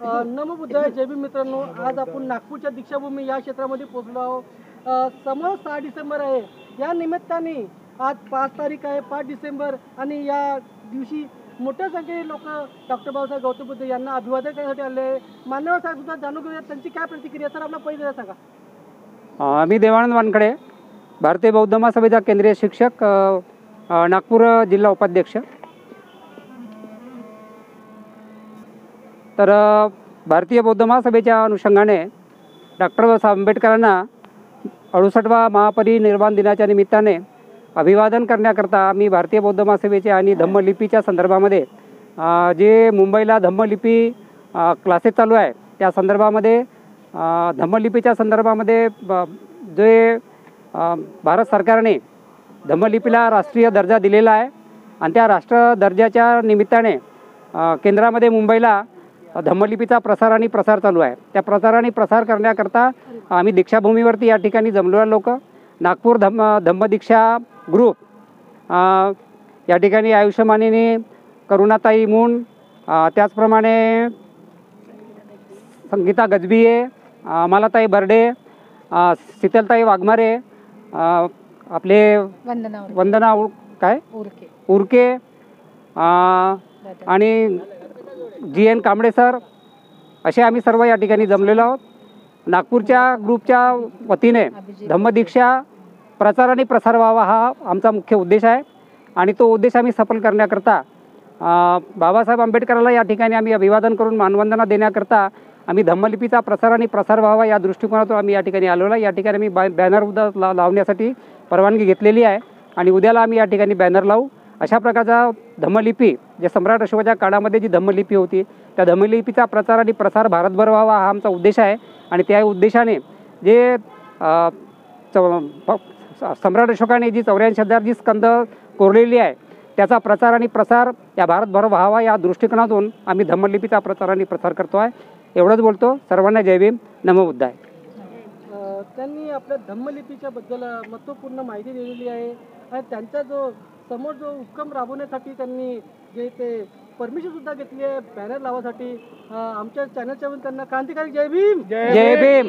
नमो बुद्धाय. जय भीम मित्रांनो. आज आपण नागपूरच्या दीक्षाभूमी या क्षेत्रामध्ये पोहोचलो आहोत. समोर 6 डिसेंबर आहे. या निमित्ताने आज 5 तारीख आहे, 5 डिसेंबर, आणि या दिवशी मोठ्या संख्येने लोक डॉक्टर बाबासाहेब गौतम बुद्ध यांना अभिवादन करण्यासाठी आले. मान्यवर साहेब सुद्धा जाणून घेऊया त्यांची काय प्रतिक्रिया. सर, आपला पहिल्यांदा सांगा. मी देवानंद वानखडे, भारतीय बौद्ध महासभेचा केंद्रीय शिक्षक, नागपूर जिल्हा उपाध्यक्ष. तर भारतीय बौद्ध महासभेच्या अनुषंगाने डॉक्टर बाबासाहेब आंबेडकरांना 68वा महापरिनिर्वाण दिनाच्या निमित्ताने अभिवादन करण्याकरता मी भारतीय बौद्ध महासभेचे आणि धम्मलिपीच्या संदर्भामध्ये जे मुंबईला धम्मलिपी क्लासेस चालू आहे त्या संदर्भामध्ये धम्मलिपीच्या संदर्भामध्ये जे भारत सरकारने धम्मलिपीला राष्ट्रीय दर्जा दिलेला आहे आणि त्या राष्ट्र दर्जाच्या निमित्ताने केंद्रामध्ये मुंबईला धम्मलिपीचा प्रसार आणि प्रसार चालू आहे. त्या प्रसार आणि प्रसार करण्याकरता आम्ही दीक्षाभूमीवरती या ठिकाणी जमलेलो लोक नागपूर धम्मदीक्षा ग्रुप, या ठिकाणी आयुष्यमानिनी, करुणाताई मून, त्याचप्रमाणे संगीता गजबिये, मालाताई बर्डे, शीतलताई वाघमारे, आपले वंदना उरके, आणि GN कांबळे सर, असे आम्ही सर्व या ठिकाणी जमलेलो आहोत. नागपूरच्या ग्रुपच्या वतीने धम्मदीक्षा प्रचार आणि प्रसार व्हावा हा आमचा मुख्य उद्देश आहे आणि तो उद्देश आम्ही सफल करण्याकरता बाबासाहेब आंबेडकरांना या ठिकाणी आम्ही अभिवादन करून मानवंदना देण्याकरता आम्ही धम्मलिपीचा प्रसार आणि प्रसार व्हावा या दृष्टिकोनातून आम्ही या ठिकाणी आलेलो आहे. या ठिकाणी आम्ही बॅनर उद्या लावण्यासाठी परवानगी घेतलेली आहे आणि उद्याला आम्ही या ठिकाणी बॅनर लावू. अशा प्रकारचा धम्मलिपी, जे सम्राट अशोकाच्या काळामध्ये जी धम्मलिपी होती त्या धम्मलिपीचा प्रचार आणि प्रसार भारतभर व्हावा हा आमचा उद्देश आहे आणि त्या उद्देशाने जे सम्राट अशोकाने जी 84,000 जी स्कंद कोरलेली आहे त्याचा प्रचार आणि प्रसार या भारतभर व्हावा या दृष्टिकोनातून आम्ही धम्मलिपीचा प्रचार आणि प्रसार करतो आहे. एवढंच बोलतो. सर्वांना जय भीम, नमो बुद्धाय. त्यांनी आपल्या धम्मलिपीच्या बद्दल महत्त्वपूर्ण माहिती दिलेली आहे आणि त्यांचा जो समोर जो उपक्रम राबवण्यासाठी त्यांनी जे ते परमिशन सुद्धा घेतली आहे बॅनर लावासाठी. आमच्या चॅनलच्या त्यांना क्रांतिकारी जय भीम. जय भीम.